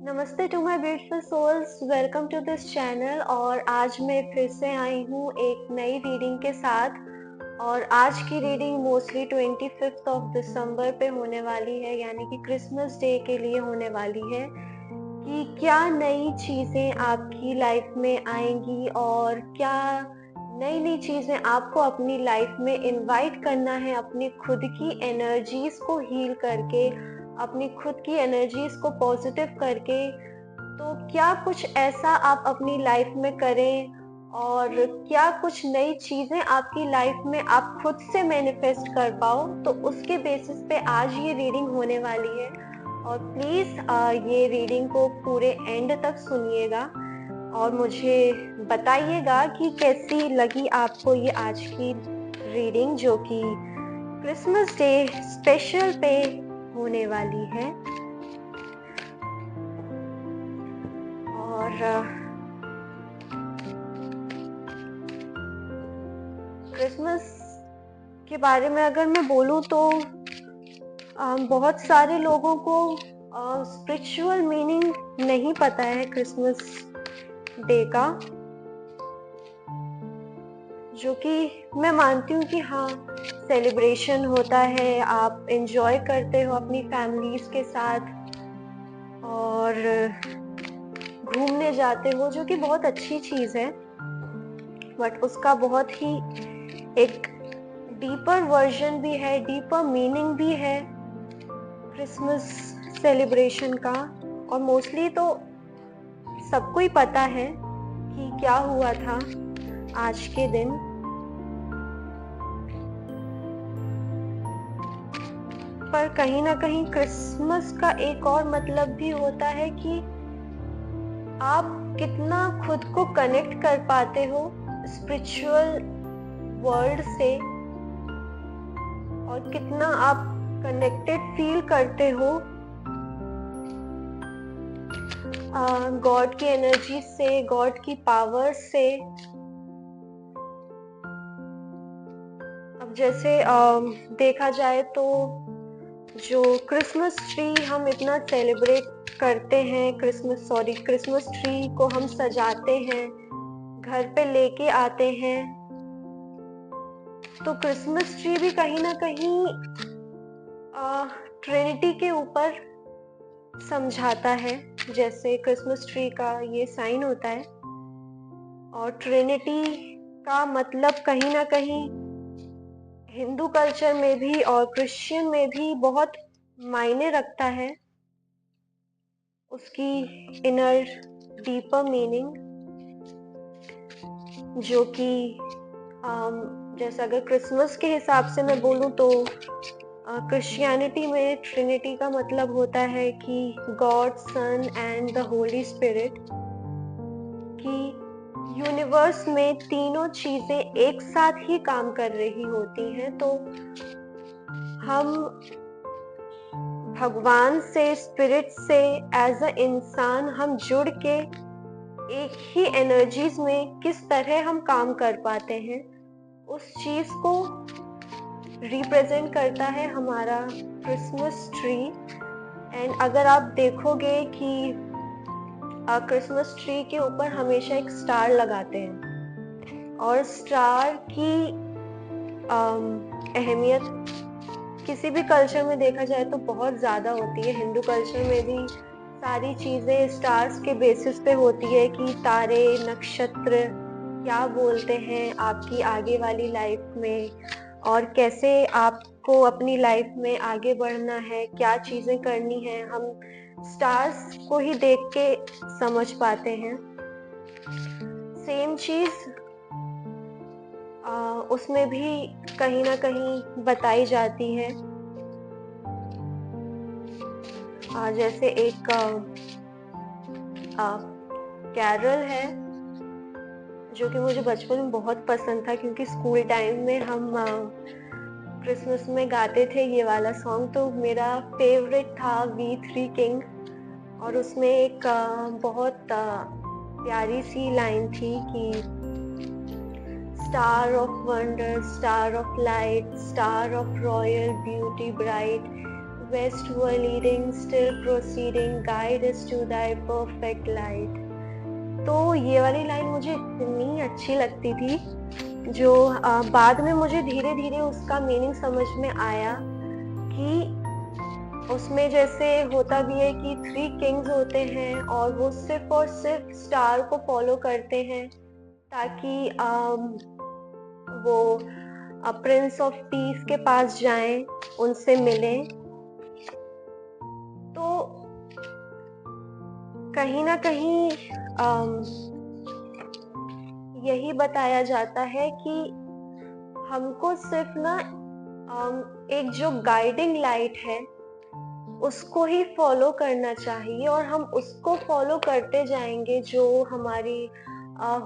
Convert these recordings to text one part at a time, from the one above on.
नमस्ते to my beautiful souls, welcome to this channel. और आज मैं फिर से आई हूँ एक नई रीडिंग के साथ। और आज की रीडिंग मोस्टली 25 ऑफ दिसंबर पे होने वाली है, यानी कि क्रिसमस डे के लिए होने वाली है कि क्या नई चीज़ें आपकी लाइफ में आएंगी और क्या नई नई चीज़ें आपको अपनी लाइफ में इनवाइट करना है, अपनी खुद की एनर्जीज को हील करके, अपनी खुद की एनर्जीज को पॉजिटिव करके। तो क्या कुछ ऐसा आप अपनी लाइफ में करें और क्या कुछ नई चीजें आपकी लाइफ में आप खुद से मैनिफेस्ट कर पाओ, तो उसके बेसिस पे आज ये रीडिंग होने वाली है। और प्लीज ये रीडिंग को पूरे एंड तक सुनिएगा और मुझे बताइएगा कि कैसी लगी आपको ये आज की रीडिंग, जो कि क्रिसमस डे स्पेशल पे होने वाली है। और क्रिसमस के बारे में अगर मैं बोलूं तो बहुत सारे लोगों को स्पिरिचुअल मीनिंग नहीं पता है क्रिसमस डे का, जो कि मैं मानती हूँ कि हाँ, सेलिब्रेशन होता है, आप एंजॉय करते हो अपनी फैमिलीज के साथ और घूमने जाते हो, जो कि बहुत अच्छी चीज़ है। बट उसका बहुत ही एक डीपर वर्जन भी है, डीपर मीनिंग भी है क्रिसमस सेलिब्रेशन का। और मोस्टली तो सबको ही पता है कि क्या हुआ था आज के दिन। पर कहीं ना कहीं क्रिसमस का एक और मतलब भी होता है कि आप कितना खुद को कनेक्ट कर पाते हो स्पिरिचुअल वर्ल्ड से और कितना आप कनेक्टेड फील करते हो गॉड की एनर्जी से, गॉड की पावर से। अब जैसे देखा जाए तो जो क्रिसमस ट्री हम इतना सेलिब्रेट करते हैं, क्रिसमस ट्री को हम सजाते हैं, घर पे लेके आते हैं, तो क्रिसमस ट्री भी कहीं ना कहीं ट्रिनिटी के ऊपर समझाता है। जैसे क्रिसमस ट्री का ये साइन होता है और ट्रिनिटी का मतलब कहीं ना कहीं हिंदू कल्चर में भी और क्रिश्चियन में भी बहुत मायने रखता है, उसकी इनर डीपर मीनिंग, जो कि जैसे अगर क्रिसमस के हिसाब से मैं बोलूं तो क्रिश्चियनिटी में ट्रिनिटी का मतलब होता है कि God, son and the Holy Spirit, कि यूनिवर्स में तीनों चीजें एक साथ ही काम कर रही होती हैं। तो हम भगवान से, स्पिरिट से एज अ इंसान हम जुड़ के एक ही एनर्जीज में किस तरह हम काम कर पाते हैं, उस चीज को रिप्रेजेंट करता है हमारा क्रिसमस ट्री। एंड अगर आप देखोगे कि क्रिसमस ट्री के ऊपर हमेशा एक स्टार लगाते हैं और स्टार की अहमियत किसी भी कल्चर में देखा जाए तो बहुत ज़्यादा होती है। हिंदू कल्चर में भी सारी चीज़ें स्टार्स के बेसिस पे होती है कि तारे, नक्षत्र क्या बोलते हैं आपकी आगे वाली लाइफ में और कैसे आपको अपनी लाइफ में आगे बढ़ना है, क्या चीज़ें करनी है, हम स्टार्स को ही देख के समझ पाते हैं। सेम चीज़ उसमें भी कहीं ना कहीं बताई जाती है। जैसे एक कैरल है जो कि मुझे बचपन में बहुत पसंद था, क्योंकि स्कूल टाइम में हम क्रिसमस में गाते थे ये वाला सॉन्ग, तो मेरा फेवरेट था वी थ्री किंग। और उसमें एक बहुत प्यारी सी लाइन थी कि star of wonder, star of light, star of royal beauty bright, westward leading, still proceeding, guide us to thy perfect light. तो ये वाली लाइन मुझे इतनी अच्छी लगती थी, जो बाद में मुझे धीरे धीरे उसका मीनिंग समझ में आया कि उसमें जैसे होता भी है कि 3 किंग्स होते हैं और वो सिर्फ और सिर्फ स्टार को फॉलो करते हैं ताकि वो प्रिंस ऑफ पीस के पास जाएं, उनसे मिलें। तो कहीं ना कहीं यही बताया जाता है कि हमको सिर्फ ना एक जो गाइडिंग लाइट है उसको ही फॉलो करना चाहिए और हम उसको फॉलो करते जाएंगे। जो हमारी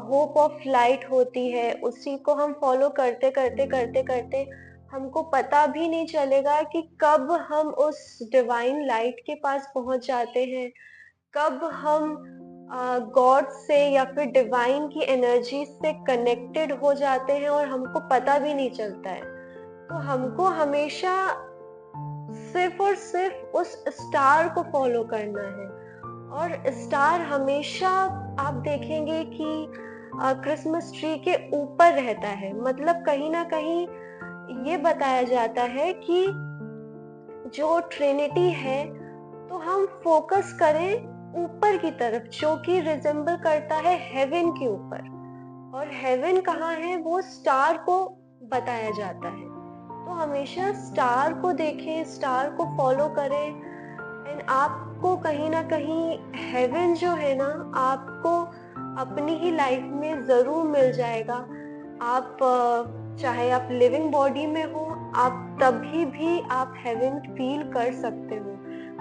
होप ऑफ लाइट होती है उसी को हम फॉलो करते करते करते करते हमको पता भी नहीं चलेगा कि कब हम उस डिवाइन लाइट के पास पहुंच जाते हैं, कब हम गॉड से या फिर डिवाइन की एनर्जी से कनेक्टेड हो जाते हैं और हमको पता भी नहीं चलता है। तो हमको हमेशा सिर्फ और सिर्फ उस स्टार को फॉलो करना है और स्टार हमेशा आप देखेंगे कि क्रिसमस ट्री के ऊपर रहता है। मतलब कहीं ना कहीं ये बताया जाता है कि जो ट्रिनिटी है तो हम फोकस करें ऊपर की तरफ, जो कि रिजेंबल करता है हेवन के ऊपर। और हेवन कहाँ है वो स्टार को बताया जाता है। तो हमेशा स्टार को देखें, स्टार को फॉलो करें एंड आपको कहीं ना कहीं हेवन जो है ना आपको अपनी ही लाइफ में जरूर मिल जाएगा। आप चाहे आप लिविंग बॉडी में हो, आप तभी भी आप हेवन फील कर सकते हो।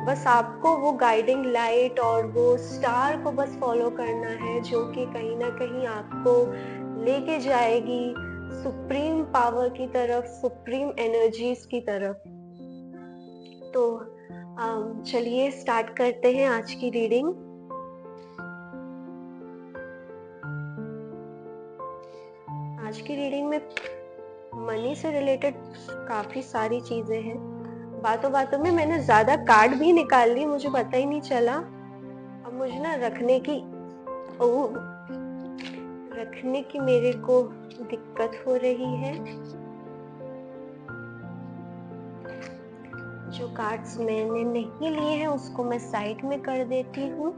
बस आपको वो गाइडिंग लाइट और वो स्टार को बस फॉलो करना है, जो कि कहीं ना कहीं आपको लेके जाएगी सुप्रीम पावर की तरफ, सुप्रीम एनर्जीज की तरफ। तो चलिए स्टार्ट करते हैं आज की रीडिंग। आज की रीडिंग में मनी से रिलेटेड काफी सारी चीजें हैं। बातों बातों में मैंने ज्यादा कार्ड भी निकाल ली, मुझे पता ही नहीं चला। अब मुझे ना रखने की मेरे को दिक्कत हो रही है। जो कार्ड्स मैंने नहीं लिए हैं उसको मैं साइड में कर देती हूँ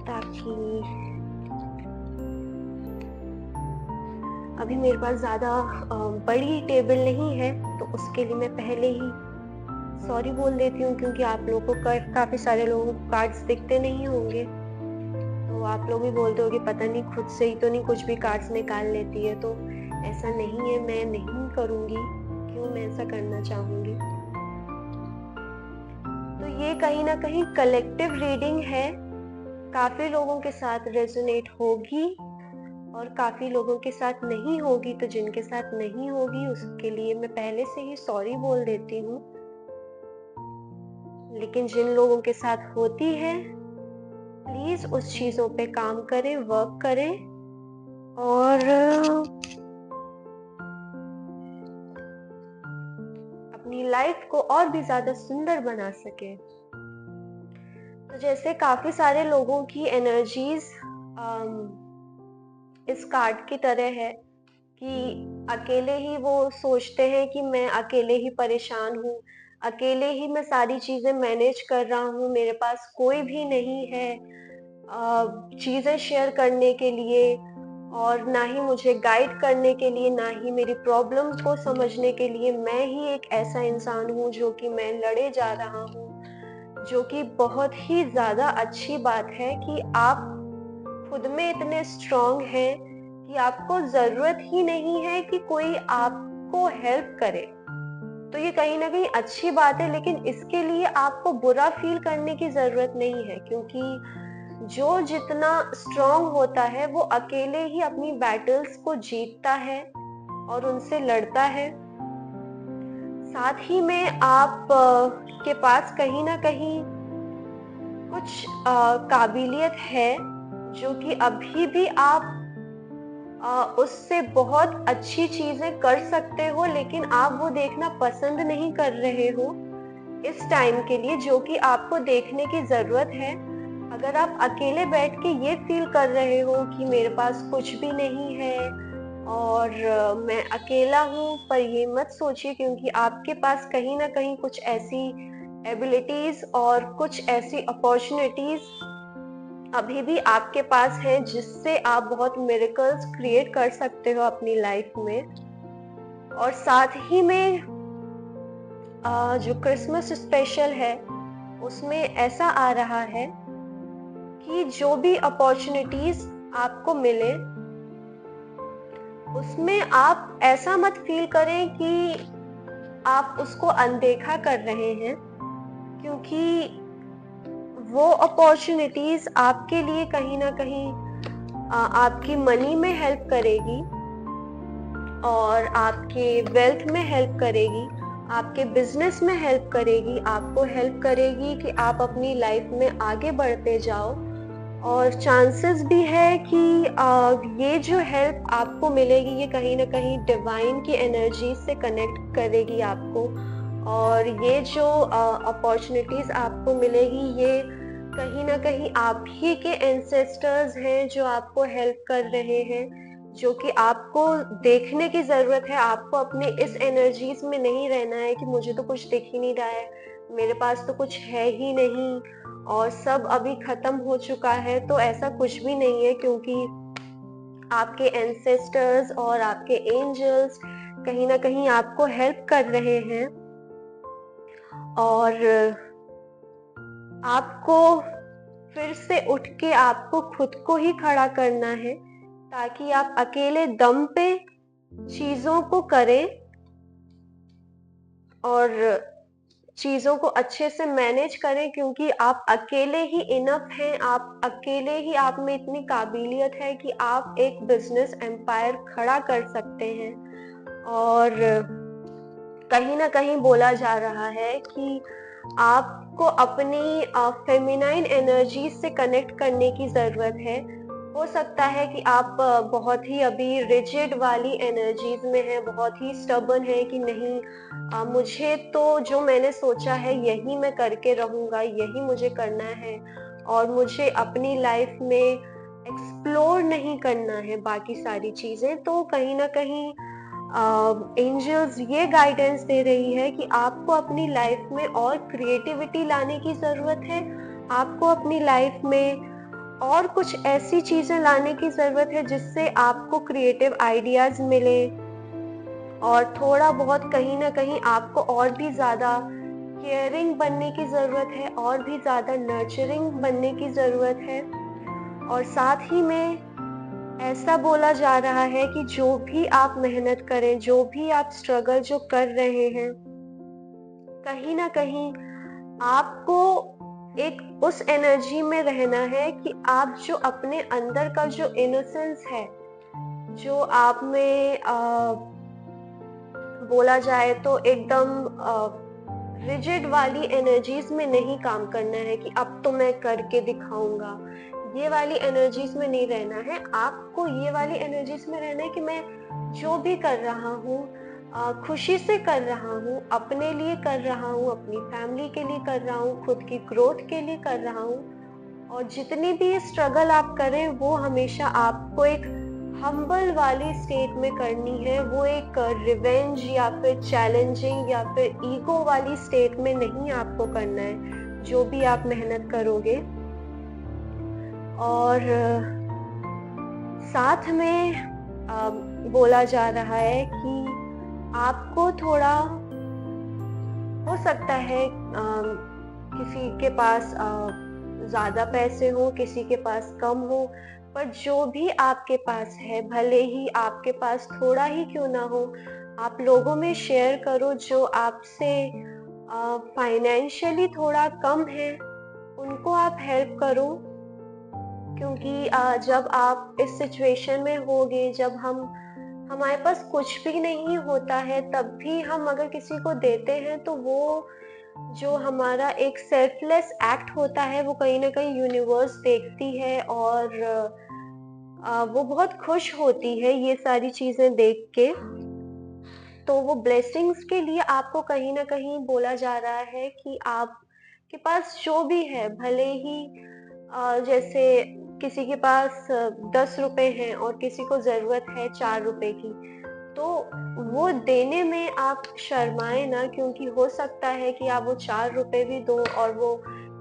ताकि अभी मेरे पास ज्यादा बड़ी टेबल नहीं है, तो उसके लिए मैं पहले ही सॉरी बोल देती हूँ, क्योंकि आप लोगों को काफी सारे लोगों को कार्ड्स दिखते नहीं होंगे। तो आप लोग भी बोलते हो कि पता नहीं खुद से ही तो नहीं कुछ भी कार्ड्स निकाल लेती है। तो ऐसा नहीं है, मैं नहीं करूंगी। क्यों मैं ऐसा करना चाहूंगी? तो ये कहीं ना कहीं कलेक्टिव रीडिंग है, काफी लोगों के साथ रेजोनेट होगी और काफी लोगों के साथ नहीं होगी। तो जिनके साथ नहीं होगी उसके लिए मैं पहले से ही सॉरी बोल देती हूँ। लेकिन जिन लोगों के साथ होती है प्लीज उस चीजों पे काम करें, वर्क करें और अपनी लाइफ को और भी ज्यादा सुंदर बना सके। तो जैसे काफी सारे लोगों की एनर्जीज इस कार्ड की तरह है कि अकेले ही वो सोचते हैं कि मैं अकेले ही परेशान हूँ, अकेले ही मैं सारी चीजें मैनेज कर रहा हूँ, मेरे पास कोई भी नहीं है चीजें शेयर करने के लिए और ना ही मुझे गाइड करने के लिए, ना ही मेरी प्रॉब्लम को समझने के लिए। मैं ही एक ऐसा इंसान हूँ जो कि मैं लड़े जा रहा हूँ, जो कि बहुत ही ज्यादा अच्छी बात है कि आप खुद में इतने स्ट्रांग हैं कि आपको जरूरत ही नहीं है कि कोई आपको हेल्प करे। तो ये कहीं ना कहीं अच्छी बात है, लेकिन इसके लिए आपको बुरा फील करने की जरूरत नहीं है, क्योंकि जो जितना स्ट्रांग होता है वो अकेले ही अपनी बैटल्स को जीतता है और उनसे लड़ता है। साथ ही में आप के पास कहीं ना कहीं कुछ काबिलियत है जो कि अभी भी आप उससे बहुत अच्छी चीजें कर सकते हो, लेकिन आप वो देखना पसंद नहीं कर रहे हो इस टाइम के लिए, जो कि आपको देखने की जरूरत है। अगर आप अकेले बैठ के ये फील कर रहे हो कि मेरे पास कुछ भी नहीं है और मैं अकेला हूँ, पर ये मत सोचिए, क्योंकि आपके पास कहीं ना कहीं कुछ ऐसी एबिलिटीज और कुछ ऐसी अपॉर्चुनिटीज अभी भी आपके पास है जिससे आप बहुत मिरेकल्स क्रिएट कर सकते हो अपनी लाइफ में। और साथ ही में जो क्रिसमस स्पेशल है उसमें ऐसा आ रहा है कि जो भी अपॉर्चुनिटीज आपको मिले उसमें आप ऐसा मत फील करें कि आप उसको अनदेखा कर रहे हैं, क्योंकि वो अपॉर्चुनिटीज आपके लिए कहीं ना कहीं आपकी मनी में हेल्प करेगी और आपके वेल्थ में हेल्प करेगी, आपके बिजनेस में हेल्प करेगी, आपको हेल्प करेगी कि आप अपनी लाइफ में आगे बढ़ते जाओ। और चांसेस भी है कि ये जो हेल्प आपको मिलेगी ये कहीं ना कहीं डिवाइन की एनर्जी से कनेक्ट करेगी आपको, और ये जो अपॉर्चुनिटीज आपको मिलेगी ये कहीं ना कहीं आप ही के एंसेस्टर्स हैं जो आपको हेल्प कर रहे हैं, जो कि आपको देखने की जरूरत है। आपको अपने इस एनर्जीज में नहीं रहना है कि मुझे तो कुछ दिख ही नहीं रहा है, मेरे पास तो कुछ है ही नहीं और सब अभी खत्म हो चुका है। तो ऐसा कुछ भी नहीं है, क्योंकि आपके एंसेस्टर्स और आपके एंजल्स कहीं ना कहीं आपको हेल्प कर रहे हैं। और आपको फिर से उठ के आपको खुद को ही खड़ा करना है, ताकि आप अकेले दम पे चीजों को करें और चीजों को अच्छे से मैनेज करें, क्योंकि आप अकेले ही इनफ हैं, आप अकेले ही आप में इतनी काबिलियत है कि आप एक बिजनेस एम्पायर खड़ा कर सकते हैं। और कहीं ना कहीं बोला जा रहा है कि आपको अपनी फेमिनाइन एनर्जी से कनेक्ट करने की जरूरत है। हो सकता है कि आप बहुत ही अभी रिजिड वाली एनर्जीज में है, बहुत ही स्टबर्न है कि नहीं मुझे तो जो मैंने सोचा है यही मैं करके रहूंगा, यही मुझे करना है और मुझे अपनी लाइफ में एक्सप्लोर नहीं करना है बाकी सारी चीजें। तो कहीं ना कहीं एंजल्स ये गाइडेंस दे रही है कि आपको अपनी लाइफ में और क्रिएटिविटी लाने की जरूरत है, आपको अपनी लाइफ में और कुछ ऐसी चीजें लाने की जरूरत है जिससे आपको क्रिएटिव आइडियाज मिले, और थोड़ा बहुत कहीं ना कहीं आपको और भी ज्यादा केयरिंग बनने की जरूरत है, और भी ज्यादा नर्चरिंग बनने की जरूरत है। और साथ ही में ऐसा बोला जा रहा है कि जो भी आप मेहनत करें, जो भी आप स्ट्रगल जो कर रहे हैं, कहीं ना कहीं आपको एक उस एनर्जी में रहना है कि आप जो अपने अंदर का जो इनोसेंस है, जो आप में बोला जाए तो एकदम रिजिड वाली एनर्जीज में नहीं काम करना है कि अब तो मैं करके दिखाऊंगा, ये वाली एनर्जीज में नहीं रहना है। आपको ये वाली एनर्जीज में रहना है कि मैं जो भी कर रहा हूँ खुशी से कर रहा हूँ, अपने लिए कर रहा हूँ, अपनी फैमिली के लिए कर रहा हूँ, खुद की ग्रोथ के लिए कर रहा हूँ। और जितनी भी स्ट्रगल आप करें वो हमेशा आपको एक हम्बल वाली स्टेट में करनी है, वो एक रिवेंज या फिर चैलेंजिंग या फिर ईगो वाली स्टेट में नहीं आपको करना है जो भी आप मेहनत करोगे। और साथ में बोला जा रहा है कि आपको थोड़ा हो सकता है किसी के पास ज्यादा पैसे हो, किसी के पास कम हो, पर जो भी आपके पास है, भले ही आपके पास थोड़ा ही क्यों ना हो, आप लोगों में शेयर करो। जो आपसे फाइनेंशियली थोड़ा कम है उनको आप हेल्प करो, क्योंकि जब आप इस सिचुएशन में होगे, जब हमारे पास कुछ भी नहीं होता है, तब भी हम अगर किसी को देते हैं तो वो जो हमारा एक सेल्फलेस एक्ट होता है वो कहीं ना कहीं यूनिवर्स देखती है और वो बहुत खुश होती है ये सारी चीज़ें देख के। तो वो ब्लेसिंग्स के लिए आपको कहीं न कहीं बोला जा रहा है कि आपके पास जो भी है, भले ही जैसे किसी के पास 10 रुपए हैं और किसी को ज़रूरत है 4 रुपए की, तो वो देने में आप शर्माएँ ना, क्योंकि हो सकता है कि आप वो 4 रुपए भी दो और वो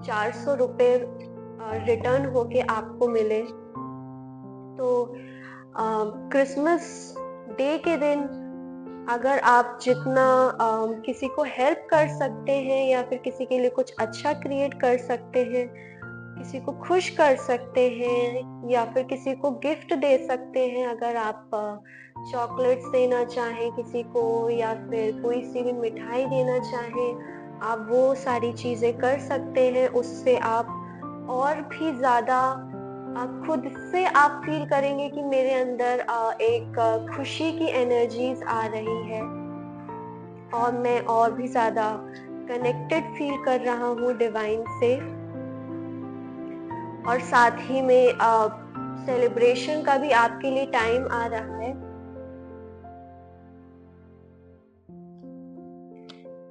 400 रुपए रिटर्न होके आपको मिले। तो क्रिसमस डे के दिन अगर आप जितना किसी को हेल्प कर सकते हैं या फिर किसी के लिए कुछ अच्छा क्रिएट कर सकते हैं, किसी को खुश कर सकते हैं या फिर किसी को गिफ्ट दे सकते हैं, अगर आप चॉकलेट्स देना चाहें किसी को या फिर कोई सी भी मिठाई देना चाहें, आप वो सारी चीज़ें कर सकते हैं। उससे आप और भी ज़्यादा खुद से आप फ़ील करेंगे कि मेरे अंदर एक खुशी की एनर्जीज़ आ रही है और मैं और भी ज़्यादा कनेक्टेड फ़ील कर रहा हूँ डिवाइन से। और साथ ही में सेलिब्रेशन का भी आपके लिए टाइम आ रहा है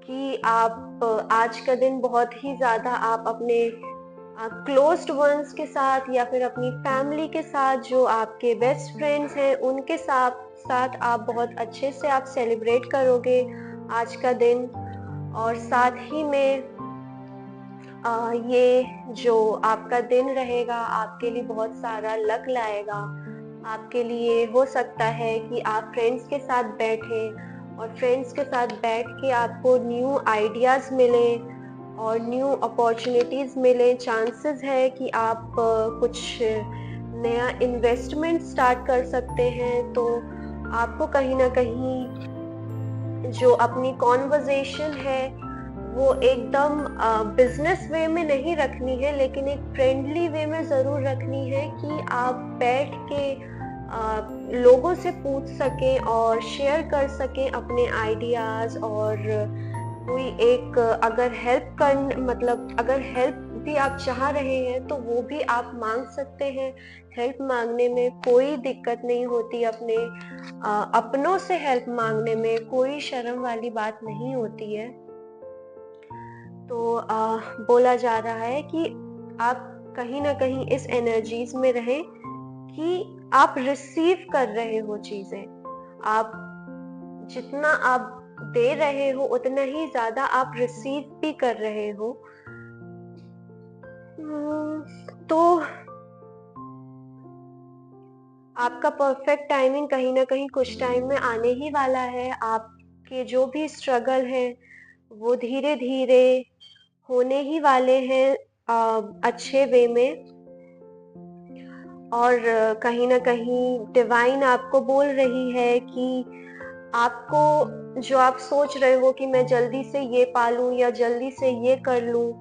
कि आप आज का दिन बहुत ही ज़्यादा आप अपने क्लोज्ड वंस के साथ या फिर अपनी फैमिली के साथ, जो आपके बेस्ट फ्रेंड्स हैं, उनके साथ साथ आप बहुत अच्छे से आप सेलिब्रेट करोगे आज का दिन। और साथ ही में ये जो आपका दिन रहेगा आपके लिए बहुत सारा लक लाएगा। आपके लिए हो सकता है कि आप फ्रेंड्स के साथ बैठे और फ्रेंड्स के साथ बैठ के आपको न्यू आइडियाज़ मिले और न्यू अपॉर्चुनिटीज़ मिले। चांसेस है कि आप कुछ नया इन्वेस्टमेंट स्टार्ट कर सकते हैं। तो आपको कहीं न कहीं जो अपनी कॉन्वर्सेशन है वो एकदम बिजनेस वे में नहीं रखनी है, लेकिन एक फ्रेंडली वे में ज़रूर रखनी है कि आप बैठ के लोगों से पूछ सकें और शेयर कर सकें अपने आइडियाज़। और कोई एक अगर हेल्प कर मतलब अगर हेल्प भी आप चाह रहे हैं तो वो भी आप मांग सकते हैं। हेल्प मांगने में कोई दिक्कत नहीं होती, अपने अपनों से हेल्प मांगने में कोई शर्म वाली बात नहीं होती है। तो बोला जा रहा है कि आप कहीं न कहीं इस एनर्जीज़ में रहें कि आप रिसीव कर रहे हो चीज़ें। आप जितना आप दे रहे हो उतना ही ज़्यादा आप रिसीव भी कर रहे हो। तो आपका परफेक्ट टाइमिंग कहीं न कहीं कुछ टाइम में आने ही वाला है। आपके जो भी स्ट्रगल है वो धीरे-धीरे होने ही वाले हैं अच्छे वे में। और कहीं न कहीं डिवाइन आपको बोल रही है कि आपको जो आप सोच रहे हो कि मैं जल्दी से ये पा लूँ या जल्दी से ये कर लूँ,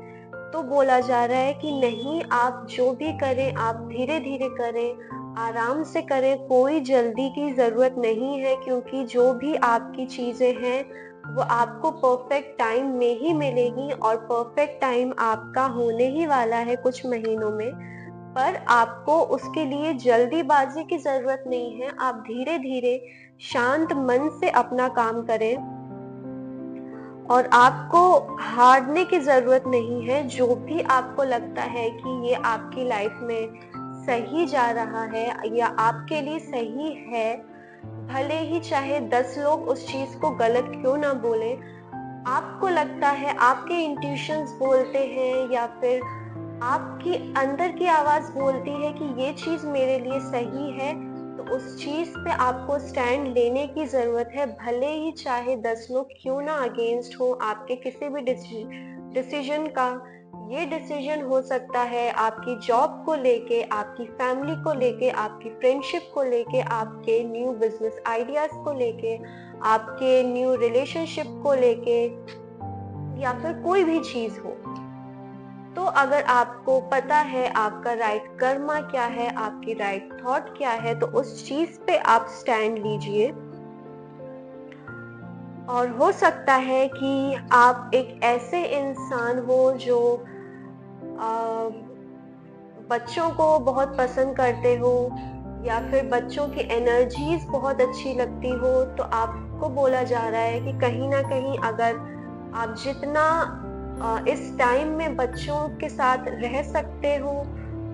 तो बोला जा रहा है कि नहीं, आप जो भी करें आप धीरे-धीरे करें, आराम से करें, कोई जल्दी की ज़रूरत नहीं है, क्योंकि जो भी आपकी चीज़ें हैं वो आपको परफेक्ट टाइम में ही मिलेगी और परफेक्ट टाइम आपका होने ही वाला है कुछ महीनों में। पर आपको उसके लिए जल्दीबाजी की ज़रूरत नहीं है, आप धीरे-धीरे शांत मन से अपना काम करें और आपको हारने की ज़रूरत नहीं है। जो भी आपको लगता है कि ये आपकी लाइफ में सही जा रहा है या आपके लिए सही है, भले ही चाहे 10 लोग उस चीज़ को गलत क्यों ना बोलें, आपको लगता है, आपके इंट्यूशंस बोलते हैं या फिर आपकी अंदर की आवाज़ बोलती है कि ये चीज़ मेरे लिए सही है, तो उस चीज़ पे आपको स्टैंड लेने की ज़रूरत है। भले ही चाहे 10 लोग क्यों ना अगेंस्ट हो आपके किसी भी डिसीजन का। ये डिसीजन हो सकता है आपकी जॉब को लेके, आपकी फैमिली को लेके, आपकी फ्रेंडशिप को लेके, आपके न्यू बिजनेस आइडियाज़ को लेके, आपके न्यू रिलेशनशिप को लेके या फिर कोई भी चीज़ हो। तो अगर आपको पता है आपका राइट कर्मा क्या है, आपकी राइट थॉट क्या है, तो उस चीज़ पे आप स्टैंड लीजिए। और हो सकता है कि आप एक ऐसे इंसान हो जो अ, बच्चों को बहुत पसंद करते हो या फिर बच्चों की एनर्जीज बहुत अच्छी लगती हो, तो आपको बोला जा रहा है कि कहीं ना कहीं अगर आप जितना इस टाइम में बच्चों के साथ रह सकते हो,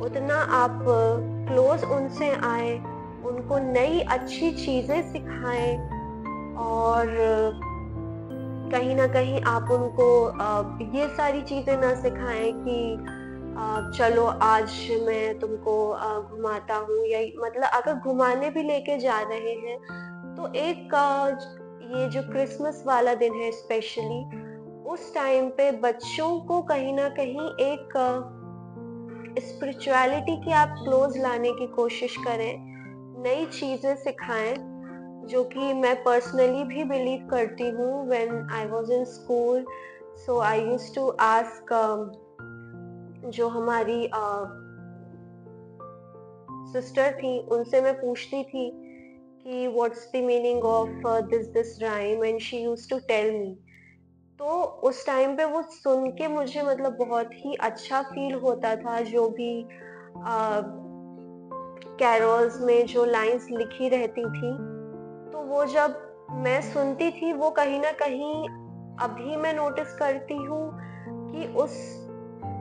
उतना आप क्लोज उनसे आए, उनको नई अच्छी चीजें सिखाएं, और कहीं ना कहीं आप उनको ये सारी चीजें ना सिखाएं कि चलो आज मैं तुमको घुमाता हूँ, या मतलब अगर घुमाने भी लेके जा रहे हैं तो एक ये जो क्रिसमस वाला दिन है स्पेशली, उस टाइम पे बच्चों को कहीं ना कहीं एक स्पिरिचुअलिटी की आप क्लोज लाने की कोशिश करें, नई चीजें सिखाएं, जो कि मैं पर्सनली भी बिलीव करती हूँ। When I was in school, so I used to ask जो हमारी सिस्टर थी, उनसे मैं पूछती थी कि what's the meaning of this rhyme, and she used to tell me. तो उस टाइम पे वो सुन के मुझे मतलब बहुत ही अच्छा फील होता था, जो भी कैरोल्स में जो लाइंस लिखी रहती थी, तो वो जब मैं सुनती थी, वो कहीं ना कहीं अभी मैं नोटिस करती हूँ कि उस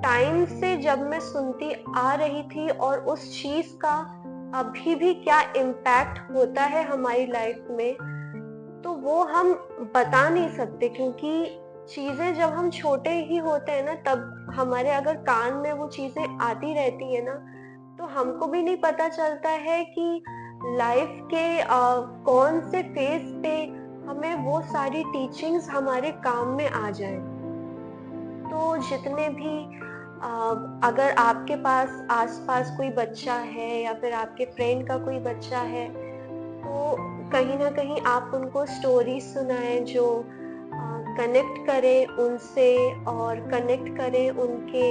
टाइम से जब मैं सुनती आ रही थी और उस चीज का अभी भी क्या इम्पैक्ट होता है हमारी लाइफ में, तो वो हम बता नहीं सकते। क्योंकि चीजें जब हम छोटे ही होते हैं ना, तब हमारे अगर कान में वो चीजें आती रहती है ना, तो हमको भी नहीं पता चलता है कि लाइफ के कौन से फेज पे हमें वो सारी टीचिंग्स हमारे काम में आ जाए। तो जितने भी अगर आपके पास आसपास कोई बच्चा है या फिर आपके फ्रेंड का कोई बच्चा है, तो कहीं ना कहीं आप उनको स्टोरी सुनाएं जो कनेक्ट करें उनसे, और कनेक्ट करें उनके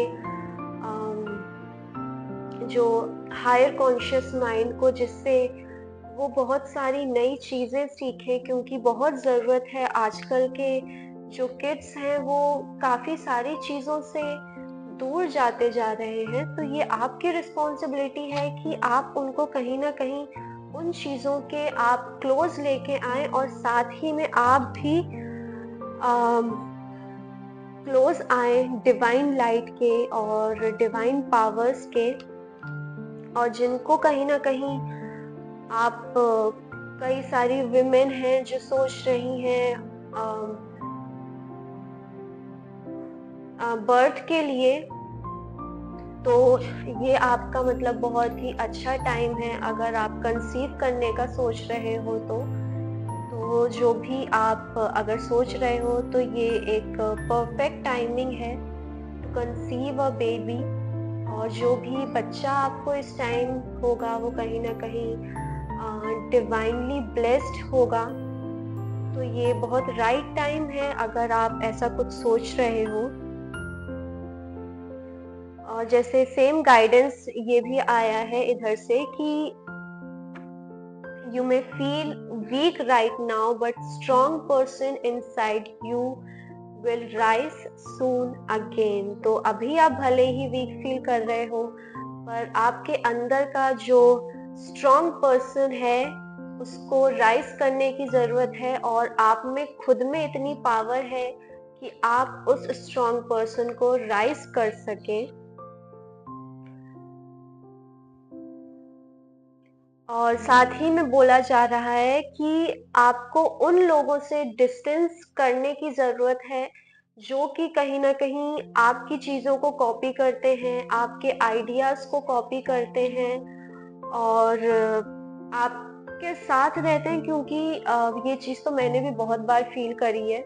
जो हायर कॉन्शियस माइंड को, जिससे वो बहुत सारी नई चीजें सीखे। क्योंकि बहुत ज़रूरत है, आजकल के जो किड्स हैं वो काफ़ी सारी चीज़ों से दूर जाते जा रहे हैं। तो ये आपकी रिस्पॉन्सिबिलिटी है कि आप उनको कहीं ना कहीं उन चीज़ों के आप क्लोज लेके आए, और साथ ही में आप भी क्लोज आए डिवाइन लाइट के और डिवाइन पावर्स के, और जिनको कहीं ना कहीं आप कई सारी विमेन हैं जो सोच रही हैं बर्थ के लिए, तो ये आपका मतलब बहुत ही अच्छा टाइम है। अगर आप कंसीव करने का सोच रहे हो, तो जो भी आप अगर सोच रहे हो, तो ये एक परफेक्ट टाइमिंग है टू कंसीव अ बेबी। और जो भी बच्चा आपको इस टाइम होगा, वो कहीं ना कहीं डिवाइनली ब्लेस्ड होगा। तो ये बहुत राइट टाइम है अगर आप ऐसा कुछ सोच रहे हो। और जैसे सेम गाइडेंस ये भी आया है इधर से कि you may feel weak right now, but strong person inside you will rise soon again। तो अभी आप भले ही वीक फील कर रहे हो, पर आपके अंदर का जो स्ट्रॉन्ग पर्सन है, उसको राइज करने की जरूरत है। और आप में खुद में इतनी पावर है कि आप उस स्ट्रॉन्ग पर्सन को राइज कर सके। और साथ ही में बोला जा रहा है कि आपको उन लोगों से डिस्टेंस करने की ज़रूरत है जो कि कहीं ना कहीं आपकी चीज़ों को कॉपी करते हैं, आपके आइडियाज़ को कॉपी करते हैं, और आपके साथ रहते हैं। क्योंकि ये चीज़ तो मैंने भी बहुत बार फील करी है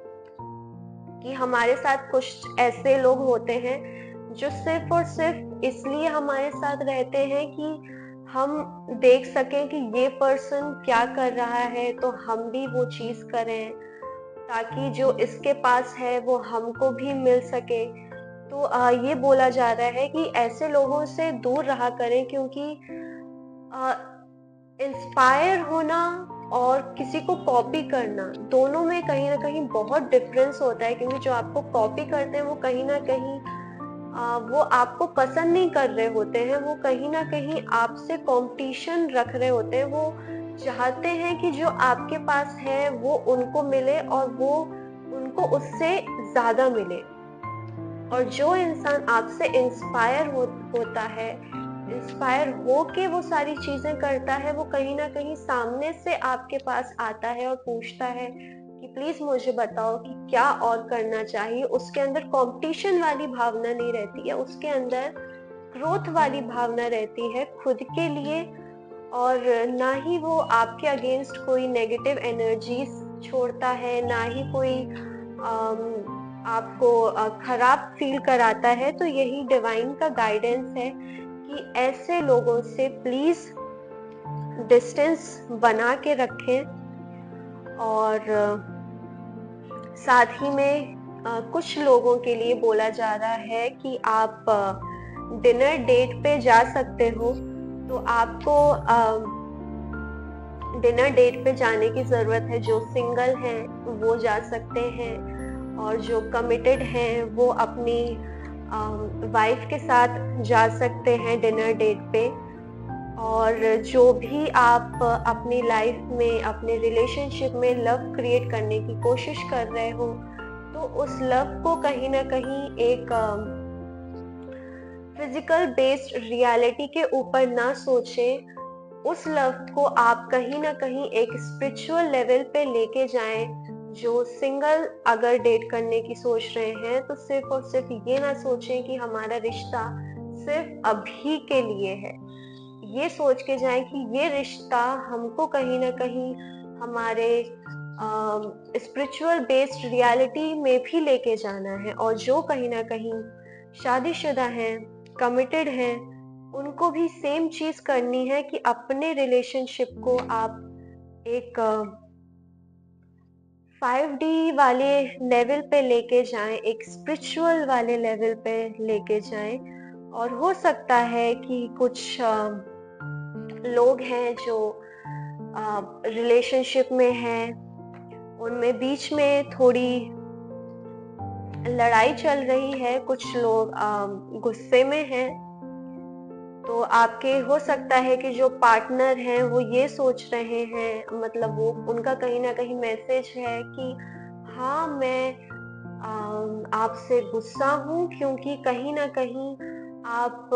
कि हमारे साथ कुछ ऐसे लोग होते हैं जो सिर्फ और सिर्फ इसलिए हमारे साथ रहते हैं कि हम देख सकें कि ये पर्सन क्या कर रहा है, तो हम भी वो चीज करें, ताकि जो इसके पास है वो हमको भी मिल सके। तो ये बोला जा रहा है कि ऐसे लोगों से दूर रहा करें। क्योंकि इंस्पायर होना और किसी को कॉपी करना, दोनों में कहीं ना कहीं बहुत डिफरेंस होता है। क्योंकि जो आपको कॉपी करते हैं वो कहीं ना कहीं वो आपको पसंद नहीं कर रहे होते हैं, वो कहीं ना कहीं आपसे कंपटीशन रख रहे होते हैं। वो चाहते हैं कि जो आपके पास है वो उनको मिले और वो उनको उससे ज्यादा मिले। और जो इंसान आपसे होता है, इंस्पायर हो के वो सारी चीजें करता है, वो कहीं ना कहीं सामने से आपके पास आता है और पूछता है कि प्लीज मुझे बताओ कि क्या और करना चाहिए। उसके अंदर कंपटीशन वाली भावना नहीं रहती है, उसके अंदर ग्रोथ वाली भावना रहती है खुद के लिए। और ना ही वो आपके अगेंस्ट कोई नेगेटिव एनर्जीज छोड़ता है, ना ही कोई आपको खराब फील कराता है। तो यही डिवाइन का गाइडेंस है कि ऐसे लोगों से प्लीज डिस्टेंस बना के रखें। और साथ ही में कुछ लोगों के लिए बोला जा रहा है कि आप डिनर डेट पे जा सकते हो। तो आपको डिनर डेट पे जाने की जरूरत है। जो सिंगल हैं वो जा सकते हैं, और जो कमिटेड हैं वो अपनी वाइफ के साथ जा सकते हैं डिनर डेट पे। और जो भी आप अपनी लाइफ में, अपने रिलेशनशिप में लव क्रिएट करने की कोशिश कर रहे हो, तो उस लव को कहीं ना कहीं एक फिजिकल बेस्ड रियलिटी के ऊपर ना सोचें। उस लव को आप कहीं ना कहीं एक स्पिरिचुअल लेवल पे लेके जाएं। जो सिंगल अगर डेट करने की सोच रहे हैं, तो सिर्फ और सिर्फ ये ना सोचें कि हमारा रिश्ता सिर्फ अभी के लिए है। ये सोच के जाएं कि ये रिश्ता हमको कहीं ना कहीं हमारे स्पिरिचुअल बेस्ड रियलिटी में भी लेके जाना है। और जो कहीं ना कहीं शादीशुदा हैं, कमिटेड हैं, उनको भी सेम चीज करनी है कि अपने रिलेशनशिप को आप एक 5D वाले लेवल पे लेके जाएं, एक स्पिरिचुअल वाले लेवल पे लेके जाएं। और हो सकता है कि कुछ लोग हैं जो रिलेशनशिप में हैं, उनमें बीच में थोड़ी लड़ाई चल रही है, कुछ लोग गुस्से में हैं। तो आपके हो सकता है कि जो पार्टनर हैं वो ये सोच रहे हैं, मतलब वो उनका कहीं ना कहीं मैसेज है कि हाँ, मैं आपसे गुस्सा हूँ, क्योंकि कहीं ना कहीं आप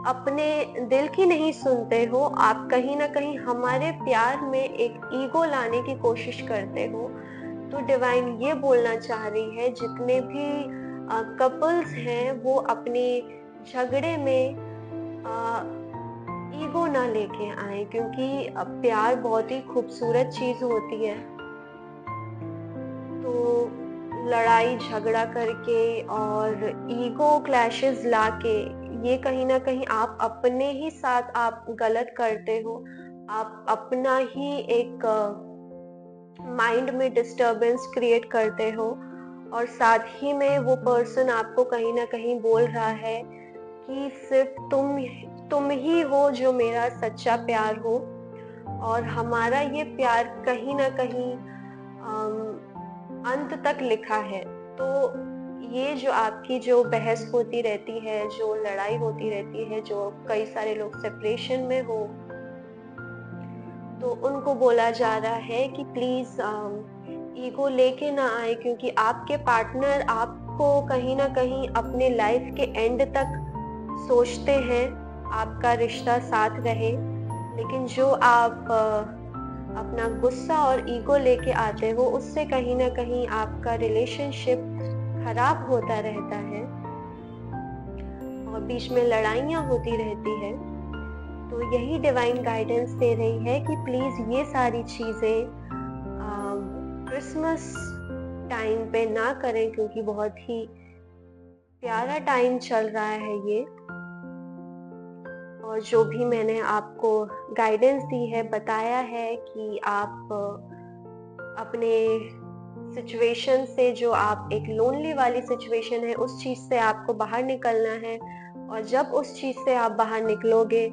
अपने दिल की नहीं सुनते हो। आप कहीं ना कहीं हमारे प्यार में एक ईगो लाने की कोशिश करते हो। तो डिवाइन ये बोलना चाह रही है, जितने भी कपल्स हैं वो अपने झगड़े में ईगो ना लेके आए, क्योंकि प्यार बहुत ही खूबसूरत चीज होती है। तो लड़ाई झगड़ा करके और ईगो क्लैशेस लाके, ये कहीं ना कहीं आप अपने ही साथ आप गलत करते हो। आप अपना ही एक माइंड में डिस्टरबेंस क्रिएट करते हो। और साथ ही में वो पर्सन आपको कहीं ना कहीं बोल रहा है कि सिर्फ तुम ही हो जो मेरा सच्चा प्यार हो। और हमारा ये प्यार कहीं ना कहीं अंत तक लिखा है। तो ये जो आपकी जो बहस होती रहती है, जो लड़ाई होती रहती है, जो कई सारे लोग सेपरेशन में हो, तो उनको बोला जा रहा है कि प्लीज ईगो लेके ना आए, क्योंकि आपके पार्टनर आपको कहीं ना कहीं अपने लाइफ के एंड तक सोचते हैं आपका रिश्ता साथ रहे। लेकिन जो आप अपना गुस्सा और ईगो लेके आते हो, उससे कहीं ना कहीं आपका रिलेशनशिप खराब होता रहता है और बीच में लड़ाइयाँ होती रहती है। तो यही डिवाइन गाइडेंस दे रही है कि प्लीज ये सारी चीजें क्रिसमस टाइम पे ना करें, क्योंकि बहुत ही प्यारा टाइम चल रहा है ये। और जो भी मैंने आपको गाइडेंस दी है, बताया है कि आप अपने सिचुएशन से, जो आप एक लोनली वाली सिचुएशन है, उस चीज से आपको बाहर निकलना है। और जब उस चीज से आप बाहर निकलोगे,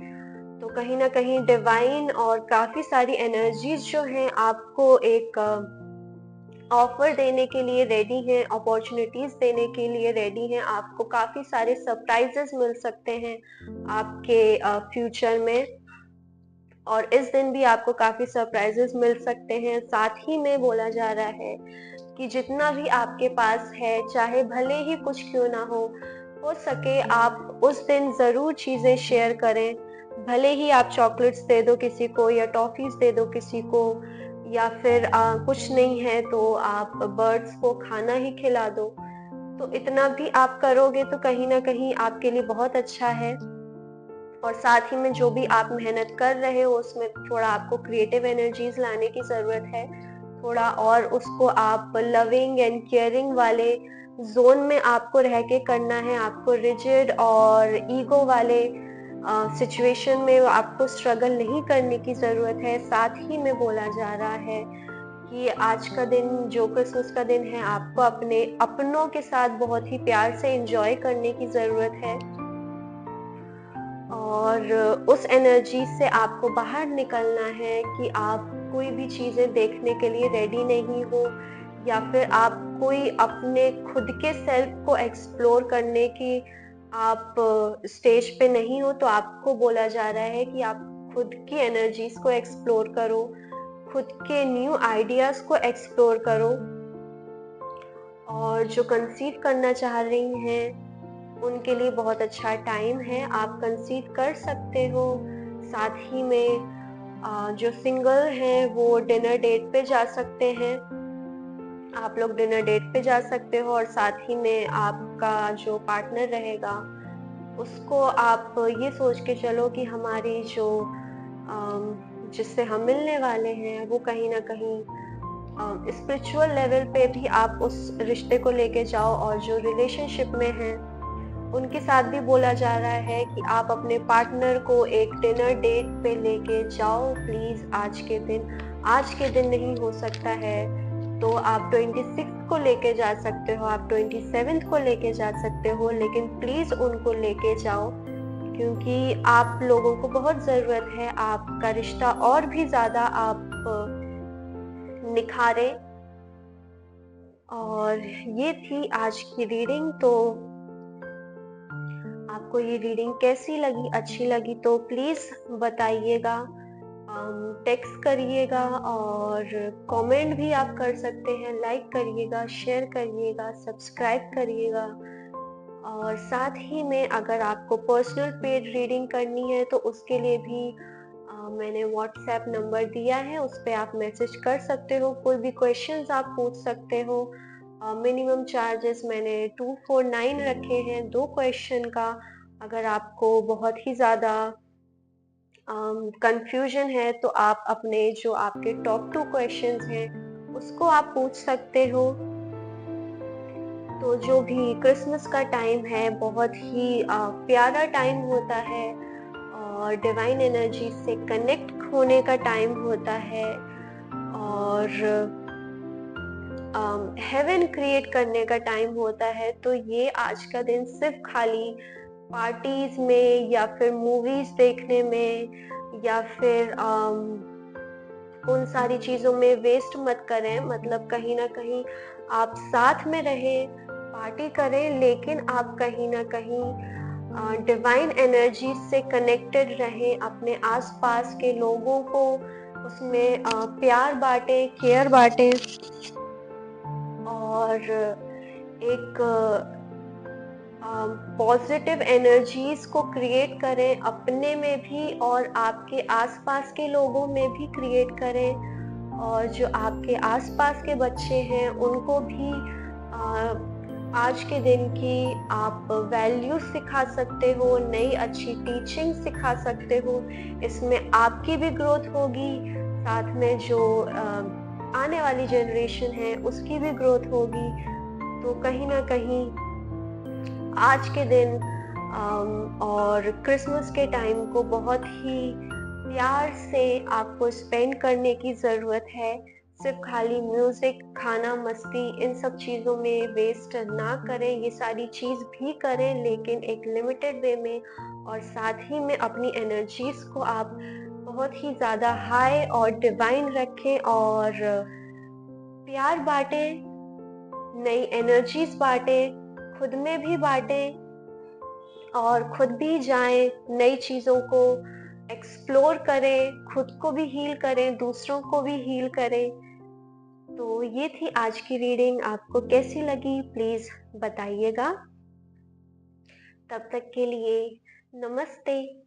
तो कहीं ना कहीं डिवाइन और काफी सारी एनर्जीज जो हैं आपको एक ऑफर देने के लिए रेडी हैं, अपॉर्चुनिटीज देने के लिए रेडी हैं। आपको काफी सारे सरप्राइजेस मिल सकते हैं आपके फ्यूचर में, और इस दिन भी आपको काफी सरप्राइजेस मिल सकते हैं। साथ ही में बोला जा रहा है कि जितना भी आपके पास है, चाहे भले ही कुछ क्यों ना हो सके आप उस दिन जरूर चीजें शेयर करें। भले ही आप चॉकलेट्स दे दो किसी को, या टॉफीज दे दो किसी को, या फिर कुछ नहीं है तो आप बर्ड्स को खाना ही खिला दो। तो इतना भी आप करोगे तो कहीं ना कहीं आपके लिए बहुत अच्छा है। और साथ ही में जो भी आप मेहनत कर रहे हो उसमें थोड़ा आपको क्रिएटिव एनर्जीज लाने की ज़रूरत है, थोड़ा और उसको आप लविंग एंड केयरिंग वाले जोन में आपको रह के करना है। आपको रिजिड और ईगो वाले सिचुएशन में आपको स्ट्रगल नहीं करने की ज़रूरत है। साथ ही में बोला जा रहा है कि आज का दिन, जो क्रिसमस का दिन है, आपको अपने अपनों के साथ बहुत ही प्यार से एंजॉय करने की ज़रूरत है। और उस एनर्जी से आपको बाहर निकलना है कि आप कोई भी चीज़ें देखने के लिए रेडी नहीं हो, या फिर आप कोई अपने खुद के सेल्फ को एक्सप्लोर करने की आप स्टेज पे नहीं हो। तो आपको बोला जा रहा है कि आप खुद की एनर्जीज को एक्सप्लोर करो, खुद के न्यू आइडियाज को एक्सप्लोर करो। और जो कंसीव करना चाह रही हैं उनके लिए बहुत अच्छा टाइम है, आप कंसीव कर सकते हो। साथ ही में जो सिंगल हैं वो डिनर डेट पे जा सकते हैं, आप लोग डिनर डेट पे जा सकते हो। और साथ ही में आपका जो पार्टनर रहेगा उसको आप ये सोच के चलो कि हमारी जो जिससे हम मिलने वाले हैं वो कहीं ना कहीं स्पिरिचुअल लेवल पे भी आप उस रिश्ते को लेके जाओ। और जो रिलेशनशिप में हैं उनके साथ भी बोला जा रहा है कि आप अपने पार्टनर को एक डिनर डेट पे लेके जाओ प्लीज। आज के दिन नहीं हो सकता है तो आप 26 को लेके जा सकते हो, आप 27 को लेके जा सकते हो, लेकिन प्लीज उनको लेके जाओ क्योंकि आप लोगों को बहुत जरूरत है आपका रिश्ता और भी ज्यादा आप निखारे। और ये थी आज की रीडिंग। तो आपको ये रीडिंग कैसी लगी, अच्छी लगी तो प्लीज बताइएगा, टेक्स्ट करिएगा और कमेंट भी आप कर सकते हैं, लाइक करिएगा, शेयर करिएगा, सब्सक्राइब करिएगा। और साथ ही में अगर आपको पर्सनल पेड रीडिंग करनी है तो उसके लिए भी मैंने व्हाट्सएप नंबर दिया है, उस पर आप मैसेज कर सकते हो, कोई भी क्वेश्चंस आप पूछ सकते हो। मिनिमम चार्जेस मैंने 249 रखे हैं 2 क्वेश्चन का। अगर आपको बहुत ही ज़्यादा कंफ्यूजन है तो आप अपने जो आपके टॉप 2 क्वेश्चंस हैं उसको आप पूछ सकते हो। तो जो भी क्रिसमस का टाइम है बहुत ही प्यारा टाइम होता है और डिवाइन एनर्जी से कनेक्ट होने का टाइम होता है और हेवन क्रिएट करने का टाइम होता है। तो ये आज का दिन सिर्फ खाली पार्टीज में या फिर मूवीज देखने में या फिर उन सारी चीजों में वेस्ट मत करें। मतलब कहीं ना कहीं आप साथ में रहें, पार्टी करें, लेकिन आप कहीं ना कहीं डिवाइन एनर्जी से कनेक्टेड रहें, अपने आसपास के लोगों को उसमें प्यार बांटें, केयर बांटें और एक पॉजिटिव एनर्जीज को क्रिएट करें अपने में भी और आपके आसपास के लोगों में भी क्रिएट करें। और जो आपके आसपास के बच्चे हैं उनको भी आज के दिन की आप वैल्यू सिखा सकते हो, नई अच्छी टीचिंग सिखा सकते हो। इसमें आपकी भी ग्रोथ होगी, साथ में जो आने वाली जनरेशन है उसकी भी ग्रोथ होगी। तो कहीं ना कहीं आज के दिन और क्रिसमस के टाइम को बहुत ही प्यार से आपको स्पेंड करने की ज़रूरत है। सिर्फ खाली म्यूज़िक, खाना, मस्ती इन सब चीज़ों में वेस्ट ना करें। ये सारी चीज़ भी करें लेकिन एक लिमिटेड वे में, और साथ ही में अपनी एनर्जीज़ को आप बहुत ही ज़्यादा हाई और डिवाइन रखें और प्यार बांटे, नई एनर्जीज बांटे, खुद में भी बांटे और खुद भी जाएं, नई चीज़ों को एक्सप्लोर करें, खुद को भी हील करें, दूसरों को भी हील करें। तो ये थी आज की रीडिंग, आपको कैसी लगी प्लीज़ बताइएगा। तब तक के लिए नमस्ते।